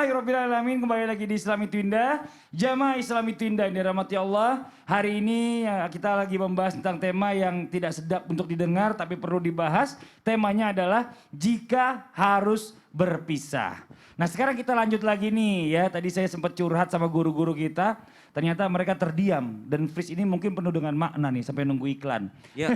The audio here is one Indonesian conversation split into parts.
Alhamdulillahirrabbilalamin. Kembali lagi di Islam Itu Indah. Jamaah Islam Itu Indah yang dirahmati Allah. Hari ini kita lagi membahas tentang tema yang tidak sedap untuk didengar tapi perlu dibahas. Temanya adalah jika harus berpisah. Nah sekarang kita lanjut lagi nih ya. Tadi saya sempat curhat sama guru-guru kita. Ternyata mereka terdiam. Dan Fris ini mungkin penuh dengan makna nih sampai nunggu iklan. Ya.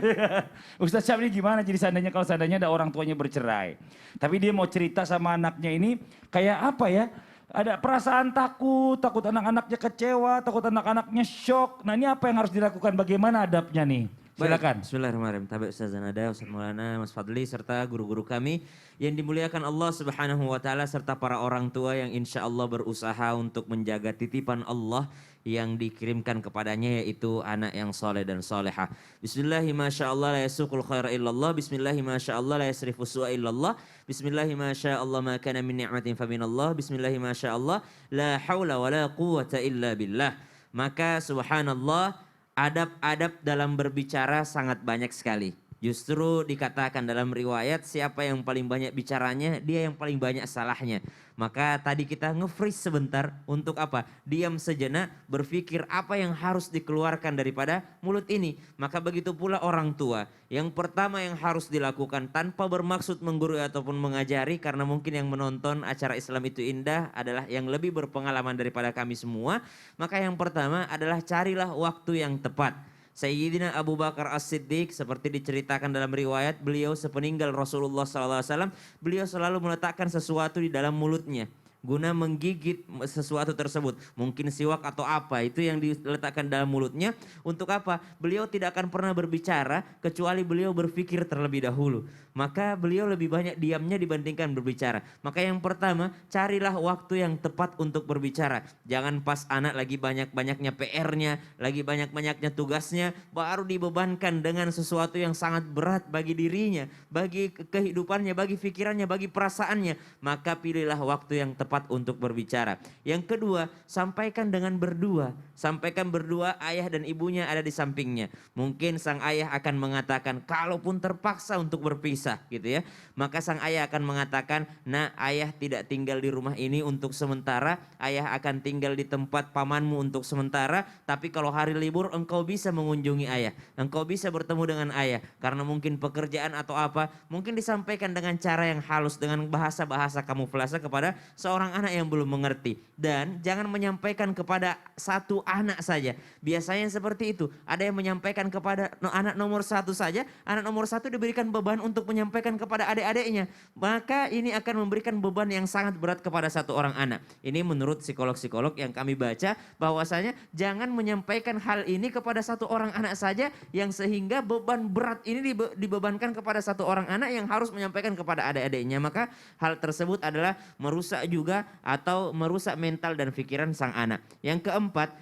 Ustaz Syam ini gimana jadi kalau seandainya ada orang tuanya bercerai. Tapi dia mau cerita sama anaknya ini kayak apa ya? Ada perasaan takut anak-anaknya kecewa, takut anak-anaknya shock. Nah ini apa yang harus dilakukan? Bagaimana adabnya nih? Silakan. Bismillahirrahmanirrahim. Tabi Ustaz Zanada, Ustaz Maulana, Mas Fadli serta guru-guru kami yang dimuliakan Allah Subhanahu wa taala serta para orang tua yang insya Allah berusaha untuk menjaga titipan Allah yang dikirimkan kepadanya yaitu anak yang soleh dan solehah. Bismillahi masyaallah la yasuqul khaira illallah. Bismillahi masyaallah la yasrifu su'a illallah. Bismillahi masyaallah ma kana min ni'matin fa minallah. Bismillahi masyaallah la haula wa la quwwata illa billah. Maka subhanallah, adab-adab dalam berbicara sangat banyak sekali. Justru dikatakan dalam riwayat siapa yang paling banyak bicaranya dia yang paling banyak salahnya. Maka tadi kita nge-freeze sebentar untuk apa? Diam sejenak berpikir apa yang harus dikeluarkan daripada mulut ini. Maka begitu pula orang tua. Yang pertama yang harus dilakukan tanpa bermaksud menggurui ataupun mengajari. Karena mungkin yang menonton acara Islam Itu Indah adalah yang lebih berpengalaman daripada kami semua. Maka yang pertama adalah carilah waktu yang tepat. Sayyidina Abu Bakar As-Siddiq seperti diceritakan dalam riwayat beliau sepeninggal Rasulullah SAW, beliau selalu meletakkan sesuatu di dalam mulutnya guna menggigit sesuatu tersebut. Mungkin siwak atau apa itu yang diletakkan dalam mulutnya. Untuk apa? Beliau tidak akan pernah berbicara kecuali beliau berpikir terlebih dahulu. Maka beliau lebih banyak diamnya dibandingkan berbicara. Maka yang pertama, carilah waktu yang tepat untuk berbicara. Jangan pas anak lagi banyak-banyaknya PR-nya, lagi banyak-banyaknya tugasnya, baru dibebankan dengan sesuatu yang sangat berat bagi dirinya, bagi kehidupannya, bagi pikirannya, bagi perasaannya. Maka pilihlah waktu yang tepat untuk berbicara. Yang kedua, sampaikan dengan berdua. Sampaikan berdua, ayah dan ibunya ada di sampingnya. Mungkin sang ayah akan mengatakan, kalaupun terpaksa untuk berpisah gitu ya. Maka sang ayah akan mengatakan, nah ayah tidak tinggal di rumah ini untuk sementara. Ayah akan tinggal di tempat pamanmu untuk sementara. Tapi kalau hari libur engkau bisa mengunjungi ayah. Engkau bisa bertemu dengan ayah. Karena mungkin pekerjaan atau apa. Mungkin disampaikan dengan cara yang halus. Dengan bahasa-bahasa kamuflase kepada seorang anak yang belum mengerti. Dan jangan menyampaikan kepada satu anak saja. Biasanya seperti itu. Ada yang menyampaikan kepada anak nomor satu saja. Anak nomor satu diberikan beban untuk menyampaikan kepada adik-adiknya. Maka ini akan memberikan beban yang sangat berat kepada satu orang anak. Ini menurut psikolog-psikolog yang kami baca. Bahwasanya jangan menyampaikan hal ini kepada satu orang anak saja. Yang sehingga beban berat ini dibebankan kepada satu orang anak yang harus menyampaikan kepada adik-adiknya. Maka hal tersebut adalah merusak juga atau merusak mental dan pikiran sang anak. Yang keempat,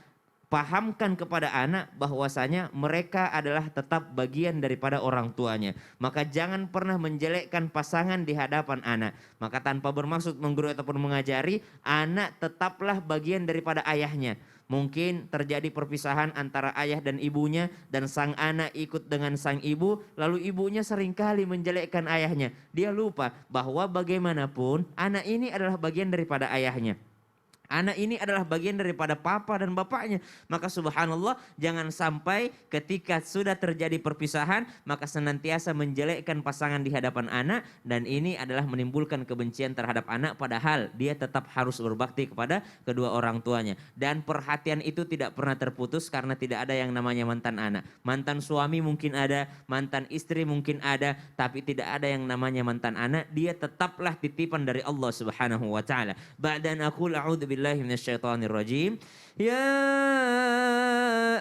pahamkan kepada anak bahwasanya mereka adalah tetap bagian daripada orang tuanya. Maka jangan pernah menjelekkan pasangan di hadapan anak. Maka tanpa bermaksud menggurui ataupun mengajari, anak tetaplah bagian daripada ayahnya. Mungkin terjadi perpisahan antara ayah dan ibunya dan sang anak ikut dengan sang ibu, lalu ibunya seringkali menjelekkan ayahnya. Dia lupa bahwa bagaimanapun anak ini adalah bagian daripada ayahnya. Anak ini adalah bagian daripada papa dan bapaknya. Maka subhanallah, jangan sampai ketika sudah terjadi perpisahan maka senantiasa menjelekkan pasangan di hadapan anak. Dan ini adalah menimbulkan kebencian terhadap anak, padahal dia tetap harus berbakti kepada kedua orang tuanya. Dan perhatian itu tidak pernah terputus karena tidak ada yang namanya mantan anak. Mantan suami mungkin ada, mantan istri mungkin ada, tapi tidak ada yang namanya mantan anak. Dia tetaplah titipan dari Allah Subhanahu wa taala. Ba'dan aqul a'udzu billahi minasyaitonir rajim. Ya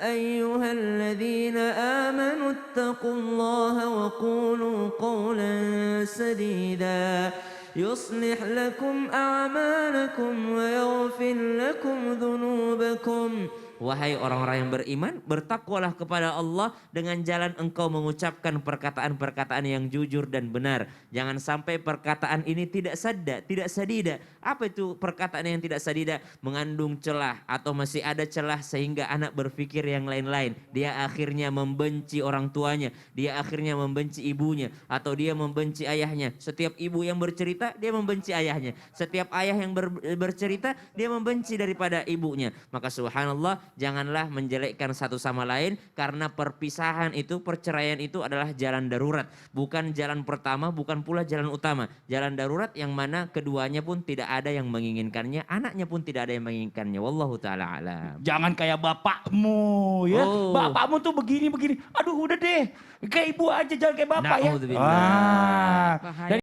ayyuhalladzina amanu taqullaha wa qulu qawlan sadida yuslih lakum a'malakum wa yaghfir lakum dhunubakum Wahai orang-orang yang beriman, bertakwalah kepada Allah dengan jalan engkau mengucapkan perkataan-perkataan yang jujur dan benar. Jangan sampai perkataan ini tidak sadida. Apa itu perkataan yang tidak sadida? Mengandung celah atau masih ada celah sehingga anak berpikir yang lain-lain. Dia akhirnya membenci orang tuanya, dia akhirnya membenci ibunya, atau dia membenci ayahnya. Setiap ibu yang bercerita, dia membenci ayahnya. Setiap ayah yang bercerita, dia membenci daripada ibunya. Maka subhanallah, janganlah menjelekkan satu sama lain, karena perpisahan itu, perceraian itu adalah jalan darurat. Bukan jalan pertama, bukan pula jalan utama. Jalan darurat yang mana keduanya pun tidak ada yang menginginkannya, anaknya pun tidak ada yang menginginkannya. Wallahu ta'ala alam. Jangan kayak bapakmu ya. Oh. Bapakmu tuh begini. Aduh udah deh. Kayak ibu aja, jangan kayak bapak ya. Na'udzubillah. Wah. Bahaya. Dari